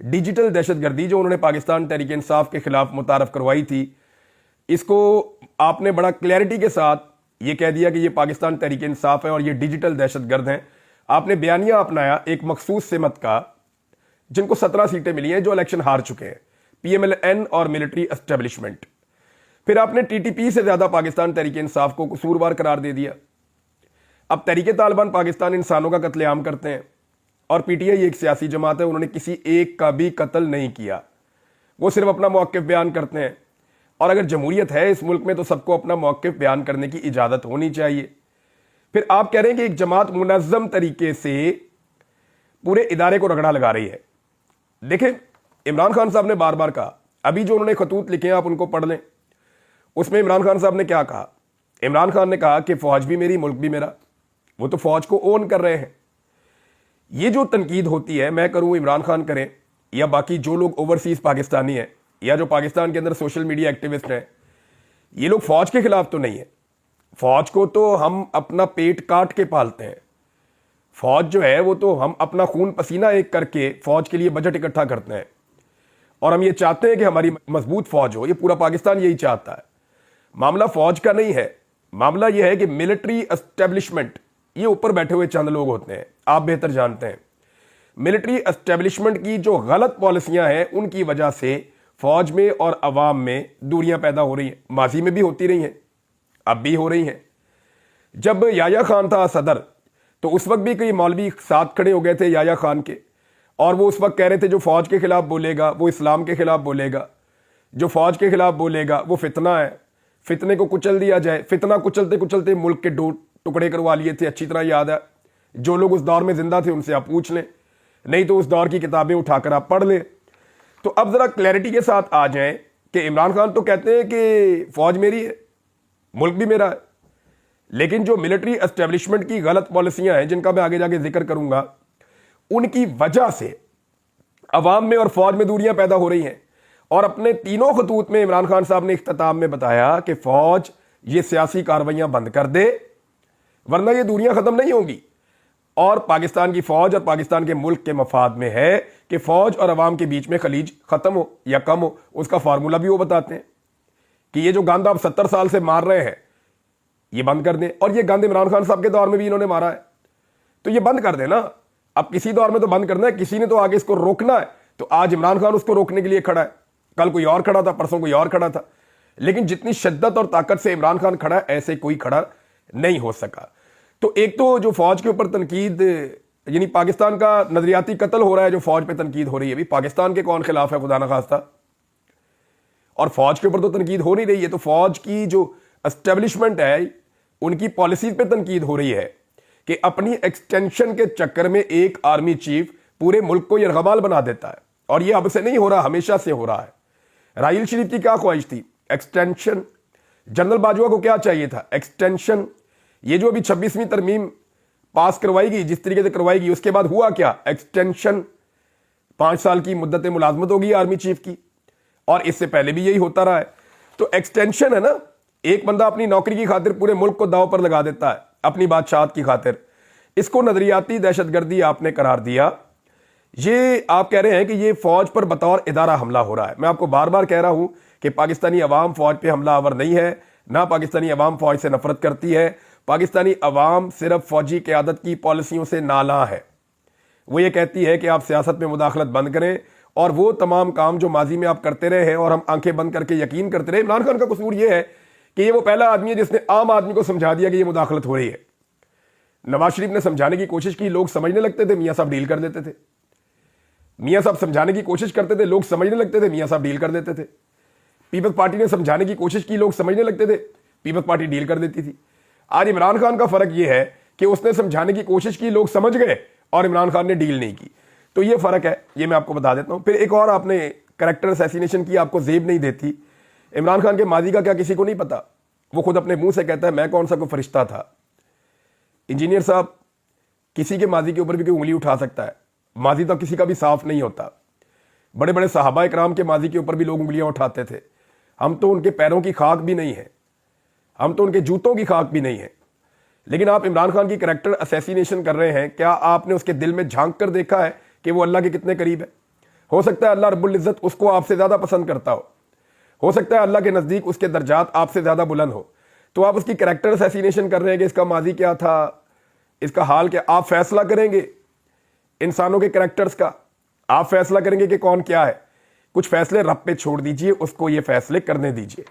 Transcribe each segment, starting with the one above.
Digital دہشت گردی جو انہوں نے پاکستان تحریک انصاف کے خلاف متعارف کروائی تھی، اس کو آپ نے بڑا کلیئرٹی کے ساتھ یہ کہہ دیا کہ یہ پاکستان تحریک انصاف ہے اور یہ ڈیجیٹل دہشت گرد ہیں۔ آپ نے بیانیہ اپنایا ایک مخصوص سمت کا، جن کو 17 سیٹیں ملی ہیں، جو الیکشن ہار چکے ہیں، پی ایم ایل این اور ملٹری اسٹیبلشمنٹ۔ پھر آپ نے ٹی ٹی پی سے زیادہ پاکستان تحریک انصاف کو قصوروار قرار دے دیا۔ اب تحریک طالبان پاکستان انسانوں کا قتل عام کرتے ہیں، اور پی ٹی آئی ایک سیاسی جماعت ہے، انہوں نے کسی ایک کا بھی قتل نہیں کیا، وہ صرف اپنا موقف بیان کرتے ہیں۔ اور اگر جمہوریت ہے اس ملک میں تو سب کو اپنا موقف بیان کرنے کی اجازت ہونی چاہیے۔ پھر آپ کہہ رہے ہیں کہ ایک جماعت منظم طریقے سے پورے ادارے کو رگڑا لگا رہی ہے۔ دیکھیں، عمران خان صاحب نے بار بار کہا، ابھی جو انہوں نے خطوط لکھے ہیں آپ ان کو پڑھ لیں، اس میں عمران خان صاحب نے کیا کہا؟ عمران خان نے کہا کہ فوج بھی میری، ملک بھی میرا۔ وہ تو فوج کو اون کر رہے ہیں۔ یہ جو تنقید ہوتی ہے، میں کروں، عمران خان کریں، یا باقی جو لوگ اوورسیز پاکستانی ہیں یا جو پاکستان کے اندر سوشل میڈیا ایکٹیوسٹ ہیں، یہ لوگ فوج کے خلاف تو نہیں ہیں۔ فوج کو تو ہم اپنا پیٹ کاٹ کے پالتے ہیں۔ فوج جو ہے وہ تو ہم اپنا خون پسینہ ایک کر کے فوج کے لیے بجٹ اکٹھا کرتے ہیں، اور ہم یہ چاہتے ہیں کہ ہماری مضبوط فوج ہو۔ یہ پورا پاکستان یہی چاہتا ہے۔ معاملہ فوج کا نہیں ہے، معاملہ یہ ہے کہ ملٹری اسٹیبلشمنٹ، یہ اوپر بیٹھے ہوئے چند لوگ ہوتے ہیں، آپ بہتر جانتے ہیں۔ ملٹری اسٹیبلشمنٹ کی جو غلط پالیسیاں ہیں، ان کی وجہ سے فوج میں اور عوام میں دوریاں پیدا ہو رہی ہیں، ماضی میں بھی ہوتی رہی ہیں، اب بھی ہو رہی ہیں۔ جب یحییٰ خان تھا صدر تو اس وقت بھی کئی مولوی ساتھ کھڑے ہو گئے تھے یحییٰ خان کے، اور وہ اس وقت کہہ رہے تھے جو فوج کے خلاف بولے گا وہ اسلام کے خلاف بولے گا، جو فوج کے خلاف بولے گا وہ فتنہ ہے، فتنے کو کچل دیا جائے۔ فتنہ کچلتے کچلتے ملک کے دو ٹکڑے کروا لیے تھے، اچھی طرح یاد ہے۔ جو لوگ اس دور میں زندہ تھے ان سے آپ پوچھ لیں، نہیں تو اس دور کی کتابیں اٹھا کر آپ پڑھ لیں۔ تو اب ذرا کلیئرٹی کے ساتھ آ جائیں کہ عمران خان تو کہتے ہیں کہ فوج میری ہے، ملک بھی میرا ہے، لیکن جو ملٹری اسٹیبلشمنٹ کی غلط پالیسیاں ہیں، جن کا میں آگے جا کے ذکر کروں گا، ان کی وجہ سے عوام میں اور فوج میں دوریاں پیدا ہو رہی ہیں۔ اور اپنے تینوں خطوط میں عمران خان صاحب نے اختتام میں بتایا کہ فوج یہ سیاسی کارروائیاں بند کر دے، ورنہ یہ دوریاں ختم نہیں ہوں گی۔ اور پاکستان کی فوج اور پاکستان کے ملک کے مفاد میں ہے کہ فوج اور عوام کے بیچ میں خلیج ختم ہو یا کم ہو۔ اس کا فارمولہ بھی وہ بتاتے ہیں کہ یہ جو گند آپ 70 سال سے مار رہے ہیں یہ بند کر دیں، اور یہ گند عمران خان صاحب کے دور میں بھی انہوں نے مارا ہے، تو یہ بند کر دیں نا۔ اب کسی دور میں تو بند کرنا ہے، کسی نے تو آگے اس کو روکنا ہے، تو آج عمران خان اس کو روکنے کے لیے کھڑا ہے، کل کوئی اور کھڑا تھا، پرسوں کوئی اور کھڑا تھا، لیکن جتنی شدت اور طاقت سے عمران خان کھڑا ہے ایسے کوئی کھڑا نہیں ہو سکا۔ تو ایک تو جو فوج کے اوپر تنقید، یعنی پاکستان کا نظریاتی قتل ہو رہا ہے، جو فوج پہ تنقید ہو رہی ہے، بھی پاکستان کے کون خلاف ہے خدا نخواستہ، اور فوج کے اوپر تو تنقید ہو نہیں رہی ہے، تو فوج کی جو اسٹیبلشمنٹ ہے ان کی پالیسیز پہ تنقید ہو رہی ہے کہ اپنی ایکسٹینشن کے چکر میں ایک آرمی چیف پورے ملک کو یرغمال بنا دیتا ہے، اور یہ اب سے نہیں ہو رہا، ہمیشہ سے ہو رہا ہے۔ راحیل شریف کی کیا خواہش تھی؟ ایکسٹینشن۔ جنرل باجوہ کو کیا چاہیے تھا؟ ایکسٹینشن۔ یہ جو ابھی 26ویں ترمیم پاس کروائی گئی، جس طریقے سے کروائی گئی، اس کے بعد ہوا کیا؟ ایکسٹینشن۔ 5 سال کی مدت ملازمت ہوگی آرمی چیف کی، اور اس سے پہلے بھی یہی ہوتا رہا ہے۔ تو ایکسٹینشن ہے نا، ایک بندہ اپنی نوکری کی خاطر پورے ملک کو داؤ پر لگا دیتا ہے اپنی بادشاہت کی خاطر، اس کو نظریاتی دہشت گردی آپ نے قرار دیا۔ یہ آپ کہہ رہے ہیں کہ یہ فوج پر بطور ادارہ حملہ ہو رہا ہے۔ میں آپ کو بار بار کہہ رہا ہوں کہ پاکستانی عوام فوج پہ حملہ آور نہیں ہے، نہ پاکستانی عوام فوج سے نفرت کرتی ہے۔ پاکستانی عوام صرف فوجی قیادت کی پالیسیوں سے نالاں ہے۔ وہ یہ کہتی ہے کہ آپ سیاست میں مداخلت بند کریں، اور وہ تمام کام جو ماضی میں آپ کرتے رہے ہیں اور ہم آنکھیں بند کر کے یقین کرتے رہے۔ عمران خان کا قصور یہ ہے کہ یہ وہ پہلا آدمی ہے جس نے عام آدمی کو سمجھا دیا کہ یہ مداخلت ہو رہی ہے۔ نواز شریف نے سمجھانے کی کوشش کی، لوگ سمجھنے لگتے تھے، میاں صاحب ڈیل کر دیتے تھے۔ میاں صاحب سمجھانے کی کوشش کرتے تھے، لوگ سمجھنے لگتے تھے، میاں صاحب ڈیل کر دیتے تھے۔ پیپلز پارٹی نے سمجھانے کی کوشش کی، لوگ سمجھنے لگتے تھے، پیپلز پارٹی ڈیل کر دیتی تھی۔ آج عمران خان کا فرق یہ ہے کہ اس نے سمجھانے کی کوشش کی، لوگ سمجھ گئے، اور عمران خان نے ڈیل نہیں کی۔ تو یہ فرق ہے، یہ میں آپ کو بتا دیتا ہوں۔ پھر ایک اور آپ نے کریکٹر اسیسینیشن کی، آپ کو زیب نہیں دیتی۔ عمران خان کے ماضی کا کیا کسی کو نہیں پتا؟ وہ خود اپنے منہ سے کہتا ہے میں کون سا کوئی فرشتہ تھا۔ انجینئر صاحب، کسی کے ماضی کے اوپر بھی کوئی انگلی اٹھا سکتا ہے، ماضی تو کسی کا بھی صاف نہیں ہوتا۔ بڑے بڑے صحابہ اکرام کے ماضی کے اوپر بھی لوگ انگلیاں اٹھاتے تھے، ہم تو ان کے پیروں کی خاک بھی نہیں ہیں، ہم تو ان کے جوتوں کی خاک بھی نہیں ہیں۔ لیکن آپ عمران خان کی کریکٹر اسیسینیشن کر رہے ہیں، کیا آپ نے اس کے دل میں جھانک کر دیکھا ہے کہ وہ اللہ کے کتنے قریب ہے؟ ہو سکتا ہے اللہ رب العزت اس کو آپ سے زیادہ پسند کرتا ہو سکتا ہے اللہ کے نزدیک اس کے درجات آپ سے زیادہ بلند ہو، تو آپ اس کی کریکٹر اسیسینیشن کر رہے ہیں کہ اس کا ماضی کیا تھا، اس کا حال کیا. آپ فیصلہ کریں گے انسانوں کے کریکٹرز کا، آپ فیصلہ کریں گے کہ کون کیا ہے. کچھ فیصلے رب پہ چھوڑ دیجئے، اس کو یہ فیصلے کرنے دیجئے.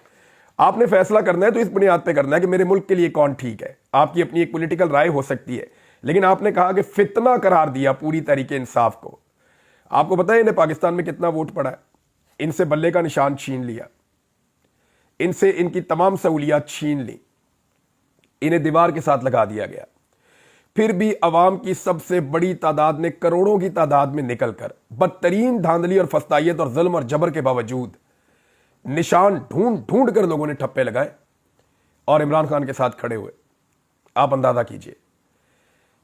آپ نے فیصلہ کرنا ہے تو اس بنیاد پہ کرنا ہے کہ میرے ملک کے لیے کون ٹھیک ہے. آپ کی اپنی ایک پولیٹیکل رائے ہو سکتی ہے، لیکن آپ نے کہا کہ فتنہ قرار دیا پوری تحریک انصاف کو. آپ کو پتہ ہے انہیں پاکستان میں کتنا ووٹ پڑا ہے؟ ان سے بلے کا نشان چھین لیا، ان سے ان کی تمام سہولیات چھین لی، انہیں دیوار کے ساتھ لگا دیا گیا. پھر بھی عوام کی سب سے بڑی تعداد نے کروڑوں کی تعداد میں نکل کر بدترین دھاندلی اور فسطائیت اور ظلم اور جبر کے باوجود نشان ڈھونڈ ڈھونڈ کر لوگوں نے ٹھپے لگائے اور عمران خان کے ساتھ کھڑے ہوئے. آپ اندازہ کیجئے،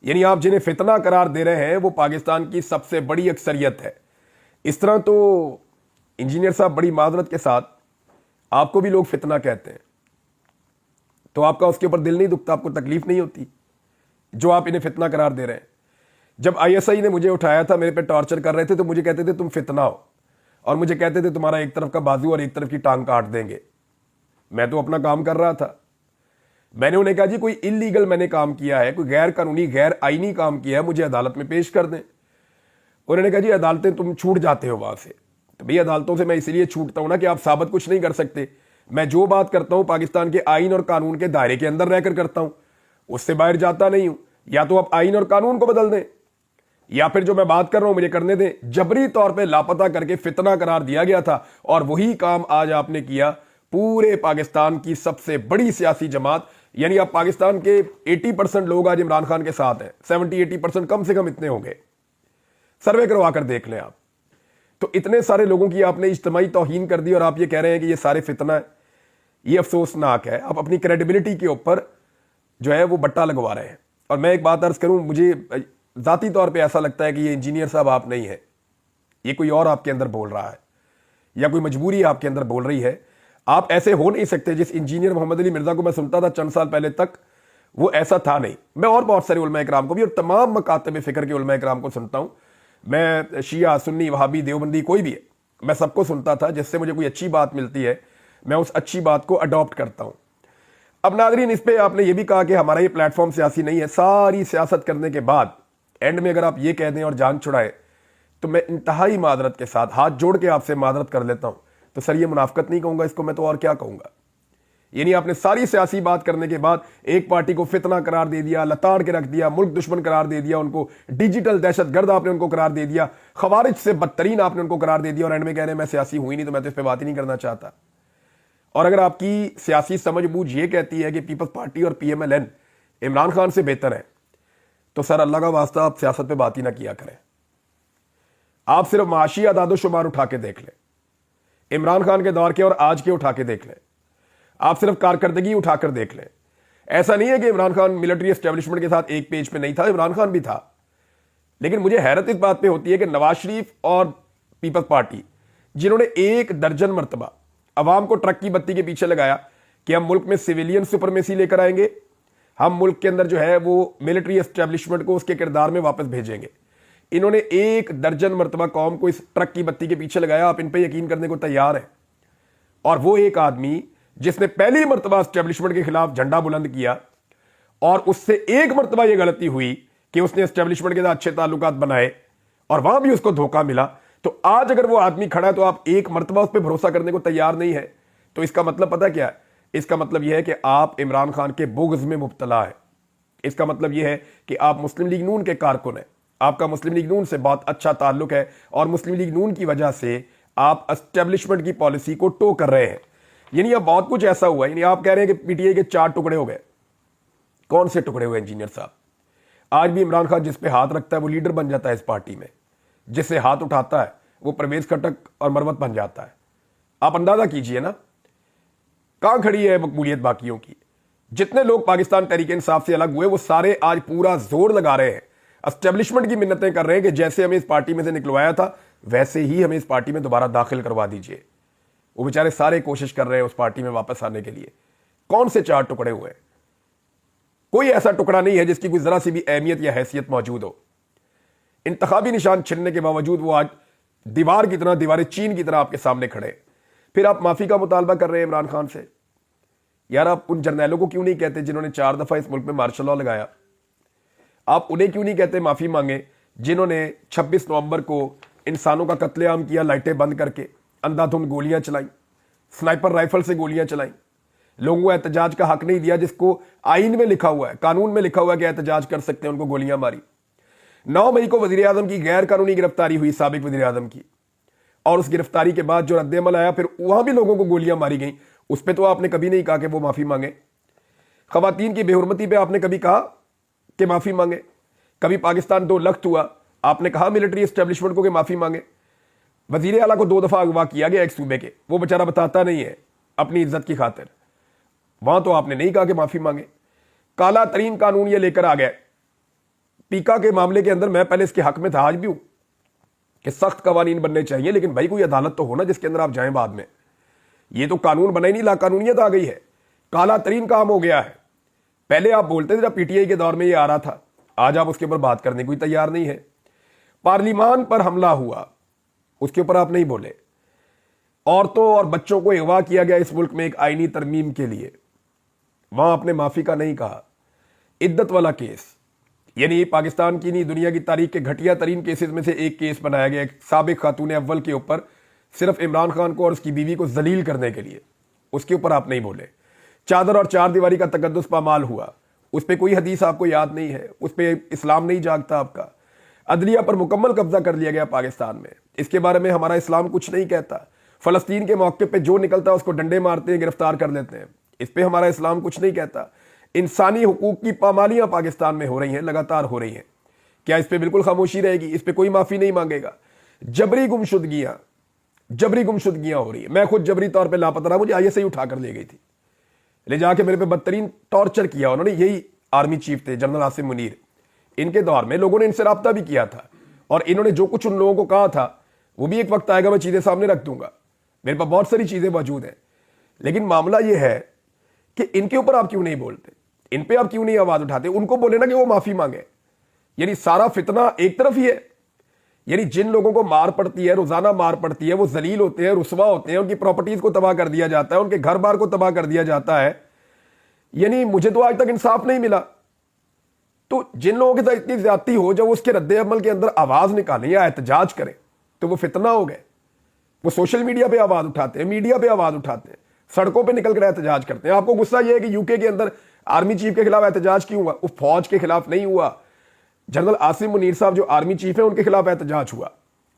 یعنی آپ جنہیں فتنہ قرار دے رہے ہیں وہ پاکستان کی سب سے بڑی اکثریت ہے. اس طرح تو انجینئر صاحب بڑی معذرت کے ساتھ آپ کو بھی لوگ فتنہ کہتے ہیں، تو آپ کا اس کے اوپر دل نہیں دکھتا، آپ کو تکلیف نہیں ہوتی جو آپ انہیں فتنہ قرار دے رہے ہیں؟ جب آئی ایس آئی نے مجھے اٹھایا تھا، میرے پہ ٹارچر کر رہے تھے، تو مجھے کہتے تھے تم فتنہ ہو، اور مجھے کہتے تھے تمہارا ایک طرف کا بازو اور ایک طرف کی ٹانگ کاٹ دیں گے. میں تو اپنا کام کر رہا تھا. میں نے انہیں کہا جی کوئی انلیگل میں نے کام کیا ہے، کوئی غیر قانونی غیر آئینی کام کیا ہے، مجھے عدالت میں پیش کر دیں. انہوں نے کہا جی عدالتیں تم چھوٹ جاتے ہو وہاں سے. تو بھئی عدالتوں سے میں اس لیے چھوٹتا ہوں نا کہ آپ ثابت کچھ نہیں کر سکتے. میں جو بات کرتا ہوں پاکستان کے آئین اور قانون کے دائرے کے اندر رہ کر کرتا ہوں، اس سے باہر جاتا نہیں ہوں. یا تو آپ آئین اور قانون کو بدل دیں، یا پھر جو میں بات کر رہا ہوں مجھے کرنے دیں. جبری طور پہ لاپتہ کر کے فتنہ قرار دیا گیا تھا، اور وہی کام آج آپ نے کیا. پورے پاکستان کی سب سے بڑی سیاسی جماعت، یعنی آپ پاکستان کے 80% لوگ آج عمران خان کے ساتھ ہیں، 70-80% کم سے کم اتنے ہوں گے. سروے کروا کر دیکھ لیں آپ. تو اتنے سارے لوگوں کی آپ نے اجتماعی توہین کر دی، اور آپ یہ کہہ رہے ہیں کہ یہ سارے فتنہ ہے. یہ افسوسناک ہے. آپ اپنی کریڈیبلٹی کے اوپر جو ہے وہ بٹا لگوا رہے ہیں. اور میں ایک بات عرض کروں، مجھے ذاتی طور پہ ایسا لگتا ہے کہ یہ انجینئر صاحب آپ نہیں ہیں، یہ کوئی اور آپ کے اندر بول رہا ہے، یا کوئی مجبوری آپ کے اندر بول رہی ہے. آپ ایسے ہو نہیں سکتے. جس انجینئر محمد علی مرزا کو میں سنتا تھا چند سال پہلے تک، وہ ایسا تھا نہیں. میں اور بہت سارے علماء کرام کو بھی، اور تمام مکاتب فکر کے علماء کرام کو سنتا ہوں. میں شیعہ، سنی، وہابی، دیوبندی، کوئی بھی ہے، میں سب کو سنتا تھا. جس سے مجھے کوئی اچھی بات ملتی ہے میں اس اچھی بات کو اڈاپٹ کرتا ہوں. اب ناظرین، اس پہ آپ نے یہ بھی کہا کہ ہمارا یہ پلیٹ فارم سیاسی نہیں ہے. ساری سیاست کرنے کے بعد اینڈ میں اگر آپ یہ کہہ دیں اور جان چھڑائیں، تو میں انتہائی معذرت کے ساتھ ہاتھ جوڑ کے آپ سے معذرت کر لیتا ہوں. تو سر یہ منافقت نہیں کہوں گا اس کو، میں تو اور کیا کہوں گا. یعنی آپ نے ساری سیاسی بات کرنے کے بعد ایک پارٹی کو فتنہ قرار دے دیا، لتاڑ کے رکھ دیا، ملک دشمن قرار دے دیا، ان کو ڈیجیٹل دہشت گرد آپ نے ان کو قرار دے دیا، خوارج سے بدترین آپ نے ان کو قرار دے دیا، اور اینڈ میں کہہ رہے ہیں میں سیاسی ہوئی نہیں تو میں تو اس پہ بات ہی نہیں کرنا چاہتا. اور اگر آپ کی سیاسی سمجھ بوجھ یہ کہتی ہے کہ پیپلز پارٹی اور پی ایم ایل این عمران خان سے بہتر ہے، تو سر اللہ کا واسطہ آپ سیاست پہ بات ہی نہ کیا کریں. آپ صرف معاشی اعداد و شمار اٹھا کے دیکھ لیں، عمران خان کے دور کے اور آج کے اٹھا کے دیکھ لیں. آپ صرف کارکردگی اٹھا کر دیکھ لیں. ایسا نہیں ہے کہ عمران خان ملٹری اسٹیبلشمنٹ کے ساتھ ایک پیج پہ نہیں تھا، عمران خان بھی تھا. لیکن مجھے حیرت اس بات پہ ہوتی ہے کہ نواز شریف اور پیپلز پارٹی، جنہوں نے 1 درجن مرتبہ عوام کو ٹرک کی بتی کے پیچھے لگایا کہ ہم ملک میں سویلین سپرمیسی لے کر آئیں گے، ہم ملک کے اندر جو ہے وہ ملٹری اسٹیبلشمنٹ کو اس کے کردار میں واپس بھیجیں گے، انہوں نے 1 درجن مرتبہ قوم کو اس ٹرک کی بتی کے پیچھے لگایا. آپ ان پہ یقین کرنے کو تیار ہیں. اور وہ ایک آدمی جس نے پہلی مرتبہ اسٹیبلشمنٹ کے خلاف جھنڈا بلند کیا، اور اس سے 1 مرتبہ یہ غلطی ہوئی کہ اس نے اسٹیبلشمنٹ کے ساتھ اچھے تعلقات بنائے اور وہاں بھی اس کو دھوکہ ملا، تو آج اگر وہ آدمی کھڑا ہے تو آپ 1 مرتبہ اس پہ بھروسہ کرنے کو تیار نہیں ہے. تو اس کا مطلب پتہ کیا ہے؟ اس کا مطلب یہ ہے کہ آپ عمران خان کے بغض میں مبتلا ہے. اس کا مطلب یہ ہے کہ آپ مسلم لیگ نون کے کارکن ہیں، آپ کا مسلم لیگ نون سے بہت اچھا تعلق ہے، اور مسلم لیگ نون کی وجہ سے آپ اسٹیبلشمنٹ کی پالیسی کو ٹو کر رہے ہیں. یعنی اب بہت کچھ ایسا ہوا ہے. یعنی آپ کہہ رہے ہیں کہ پی ٹی آئی کے 4 ٹکڑے ہو گئے. کون سے ٹکڑے ہوئے انجینئر صاحب؟ آج بھی عمران خان جس پہ ہاتھ رکھتا ہے وہ لیڈر بن جاتا ہے اس پارٹی میں، جس سے ہاتھ اٹھاتا ہے وہ پرویز خٹک اور مروت بن جاتا ہے. آپ اندازہ کیجئے نا کہاں کھڑی ہے مقبولیت باقیوں کی. جتنے لوگ پاکستان تحریک انصاف سے الگ ہوئے وہ سارے آج پورا زور لگا رہے ہیں، اسٹیبلشمنٹ کی منتیں کر رہے ہیں کہ جیسے ہمیں اس پارٹی میں سے نکلوایا تھا ویسے ہی ہمیں اس پارٹی میں دوبارہ داخل کروا دیجئے. وہ بیچارے سارے کوشش کر رہے ہیں اس پارٹی میں واپس آنے کے لیے. کون سے 4 ٹکڑے ہوئے؟ کوئی ایسا ٹکڑا نہیں ہے جس کی کوئی ذرا سی بھی اہمیت یا حیثیت موجود ہو. انتخابی نشان چھننے کے باوجود وہ آج دیوار کی طرح, دیوار چین کی طرح آپ کے سامنے کھڑے. پھر آپ معافی کا مطالبہ کر رہے ہیں عمران خان سے. یار آپ ان جرنیلوں کو کیوں نہیں کہتے جنہوں نے 4 دفعہ اس ملک میں مارشل لا لگایا؟ آپ انہیں کیوں نہیں کہتے معافی مانگے جنہوں نے 26 نومبر کو انسانوں کا قتل عام کیا لائٹیں بند کر کے, اندھا دھند گولیاں چلائیں, سنائپر رائفل سے گولیاں چلائیں, لوگوں کو احتجاج کا حق نہیں دیا جس کو آئین میں لکھا ہوا ہے, قانون میں لکھا ہوا ہے کہ احتجاج کر سکتے ہیں, ان کو گولیاں ماری. 9 مئی کو وزیر اعظم کی غیر قانونی گرفتاری ہوئی, سابق وزیر اعظم کی, اور اس گرفتاری کے بعد جو رد عمل آیا پھر وہاں بھی لوگوں کو گولیاں ماری گئیں. اس پہ تو آپ نے کبھی نہیں کہا کہ وہ معافی مانگے. خواتین کی بے حرمتی پہ آپ نے کبھی کہا کہ معافی مانگے؟ کبھی پاکستان 2 لخت ہوا, آپ نے کہا ملٹری اسٹیبلشمنٹ کو کہ معافی مانگے؟ وزیر اعلیٰ کو 2 دفعہ اغوا کیا گیا ایک صوبے کے, وہ بیچارہ بتاتا نہیں ہے اپنی عزت کی خاطر, وہاں تو آپ نے نہیں کہا کہ معافی مانگے. کالا ترین قانون یہ لے کر آ گیا پیکا کے معاملے کے اندر. میں پہلے اس کے حق میں تھا, آج بھی ہوں کہ سخت قوانین بننے چاہیے, لیکن بھائی کوئی عدالت تو ہونا جس کے اندر آپ جائیں بعد میں. یہ تو قانون بنا ہی نہیں, لا قانونیت آ گئی ہے, کالا ترین کام ہو گیا ہے. پہلے آپ بولتے تھے جب پی ٹی آئی کے دور میں یہ آ رہا تھا, آج آپ اس کے اوپر بات کرنے کوئی تیار نہیں ہے. پارلیمان پر حملہ ہوا, اس کے اوپر آپ نہیں بولے. عورتوں اور بچوں کو اغوا کیا گیا اس ملک میں ایک آئینی ترمیم کے لیے, وہاں آپ نے معافی کا نہیں کہا. عدت والا کیس, یعنی پاکستان کی نہیں دنیا کی تاریخ کے گھٹیا ترین کیسز میں سے ایک کیس بنایا گیا ایک سابق خاتون اول کے اوپر, صرف عمران خان کو اور اس کی بیوی کو ذلیل کرنے کے لیے. اس کے اوپر آپ نہیں بولے. چادر اور 4 دیواری کا تقدس پامال ہوا, اس پہ کوئی حدیث آپ کو یاد نہیں ہے, اس پہ اسلام نہیں جاگتا آپ کا. عدلیہ پر مکمل قبضہ کر لیا گیا پاکستان میں, اس کے بارے میں ہمارا اسلام کچھ نہیں کہتا. فلسطین کے موقع پہ جو نکلتا ہے اس کو ڈنڈے مارتے ہیں, گرفتار کر لیتے ہیں, اس پہ ہمارا اسلام کچھ نہیں کہتا. انسانی حقوق کی پامالیاں پاکستان میں ہو رہی ہیں, لگاتار ہو رہی ہیں. کیا اس پہ بالکل خاموشی رہے گی؟ اس پہ کوئی معافی نہیں مانگے گا. جبری گمشدگیاں ہو رہی ہیں. میں خود جبری طور پہ لاپتہ رہا, مجھے آئی ایس آئی اٹھا کر لے گئی تھی, لے جا کے میرے پہ بدترین ٹارچر کیا انہوں نے. یہی آرمی چیف تھے جنرل عاصم منیر, ان کے دور میں لوگوں نے ان سے رابطہ بھی کیا تھا, اور انہوں نے جو کچھ ان لوگوں کو کہا تھا وہ بھی ایک وقت آئے گا میں چیزیں سامنے رکھ دوں گا. میرے پاس بہت ساری چیزیں موجود ہیں, لیکن معاملہ یہ ہے کہ ان کے اوپر آپ کیوں نہیں بولتے, ان پہ آپ کیوں نہیں آواز اٹھاتے؟ ان کو بولے نا کہ وہ معافی مانگے. یعنی سارا فتنہ ایک طرف ہی ہے. یعنی جن لوگوں کو مار پڑتی ہے, روزانہ مار پڑتی ہے, وہ ذلیل ہوتے ہیں, رسوا ہوتے ہیں, ان کی پراپرٹیز کو تباہ کر دیا جاتا ہے, ان کے گھر بار کو تباہ کر دیا جاتا ہے. یعنی مجھے تو آج تک انصاف نہیں ملا. تو جن لوگوں کے ساتھ اتنی زیادتی ہو, جب اس کے رد عمل کے اندر آواز نکالیں یا احتجاج کریں تو وہ فتنہ ہو گئے. وہ سوشل میڈیا پہ آواز اٹھاتے ہیں, میڈیا پہ آواز اٹھاتے ہیں, سڑکوں پہ نکل کر احتجاج کرتے ہیں. آپ کو غصہ یہ ہے کہ یو کے اندر آرمی چیف کے خلاف احتجاج کیوں ہوا؟ وہ فوج کے خلاف نہیں ہوا, جنرل عاصم منیر صاحب جو آرمی چیف ہیں ان کے خلاف احتجاج ہوا,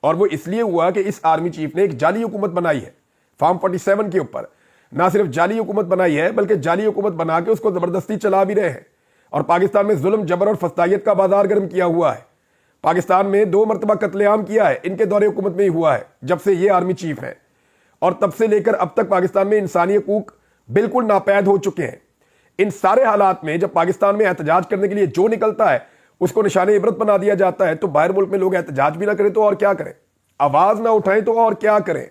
اور وہ اس لیے ہوا کہ اس آرمی چیف نے ایک جعلی حکومت بنائی ہے فارم 47 کے اوپر. نہ صرف جعلی حکومت بنائی ہے بلکہ جعلی حکومت بنا کے اس کو زبردستی چلا بھی رہے ہیں, اور پاکستان میں ظلم جبر اور فسادیت کا بازار گرم کیا ہوا ہے. پاکستان میں 2 مرتبہ قتل عام کیا ہے, ان کے دور حکومت میں ہی ہوا ہے جب سے یہ آرمی چیف ہے, اور تب سے لے کر اب تک پاکستان میں انسانی حقوق بالکل ناپید ہو چکے ہیں. ان سارے حالات میں جب پاکستان میں احتجاج کرنے کے لیے جو نکلتا ہے اس کو نشان عبرت بنا دیا جاتا ہے, تو باہر ملک میں لوگ احتجاج بھی نہ کریں تو اور کیا کریں, آواز نہ اٹھائیں تو اور کیا کریں.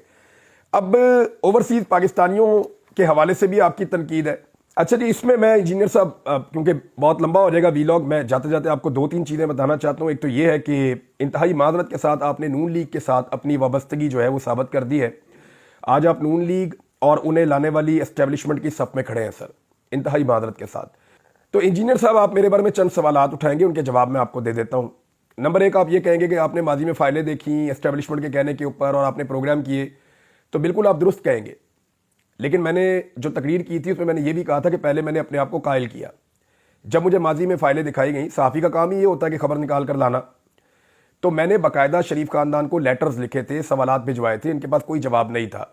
اب اوورسیز پاکستانیوں کے حوالے سے بھی آپ کی تنقید ہے. اچھا جی, اس میں میں انجینئر صاحب کیونکہ بہت لمبا ہو جائے گا ویلاگ, میں جاتے جاتے آپ کو 2-3 چیزیں بتانا چاہتا ہوں. ایک تو یہ ہے کہ انتہائی معذرت کے ساتھ آپ نے نون لیگ کے ساتھ اپنی وابستگی جو ہے وہ ثابت کر دی ہے. آج آپ نون لیگ اور انہیں لانے والی اسٹیبلشمنٹ کی صف میں کھڑے ہیں سر, انتہائی معذرت کے ساتھ. تو انجینئر صاحب آپ میرے بارے میں چند سوالات اٹھائیں گے, ان کے جواب میں آپ کو دے دیتا ہوں. نمبر 1, آپ یہ کہیں گے کہ آپ نے ماضی میں فائلیں دیکھیں اسٹیبلشمنٹ کے کہنے کے اوپر اور آپ نے پروگرام کیے, تو بالکل آپ درست کہیں گے. لیکن میں نے جو تقریر کی تھی اس میں نے یہ بھی کہا تھا کہ پہلے میں نے اپنے آپ کو قائل کیا. جب مجھے ماضی میں فائلیں دکھائی گئیں, صحافی کا کام ہی یہ ہوتا ہے کہ خبر نکال کر لانا, تو میں نے باقاعدہ شریف خاندان کو لیٹرز لکھے تھے, سوالات بھجوائے تھے, ان کے پاس کوئی جواب نہیں تھا,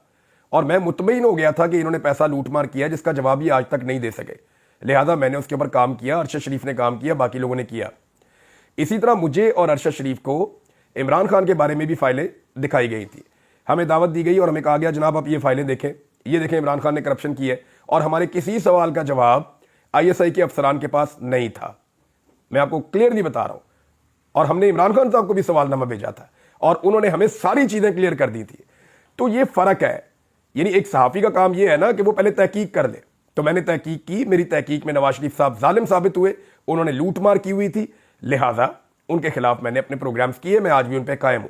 اور میں مطمئن ہو گیا تھا کہ انہوں نے پیسہ لوٹ مار کیا جس کا جواب ہی آج تک نہیں دے سکے. لہذا میں نے اس کے اوپر کام کیا, ارشد شریف نے کام کیا, باقی لوگوں نے کیا. اسی طرح مجھے اور ارشد شریف کو عمران خان کے بارے میں بھی فائلیں دکھائی گئی تھی. ہمیں دعوت دی گئی اور ہمیں کہا گیا جناب آپ یہ فائلیں دیکھیں, یہ دیکھیں عمران خان نے کرپشن کی ہے, اور ہمارے کسی سوال کا جواب آئی ایس آئی کے افسران کے پاس نہیں تھا. میں آپ کو کلیئرلی بتا رہا ہوں, اور ہم نے عمران خان صاحب کو بھی سوال نامہ بھیجا تھا اور انہوں نے ہمیں ساری چیزیں کلیئر کر دی تھی. تو یہ فرق ہے. یعنی ایک صحافی کا کام یہ ہے نا کہ وہ پہلے تحقیق کر لے. تو میں نے تحقیق کی, میری تحقیق میں نواز شریف صاحب ظالم ثابت ہوئے, انہوں نے لوٹ مار کی ہوئی تھی, لہٰذا ان کے خلاف میں نے اپنے پروگرامز کیے, میں آج بھی ان پہ قائم ہوں.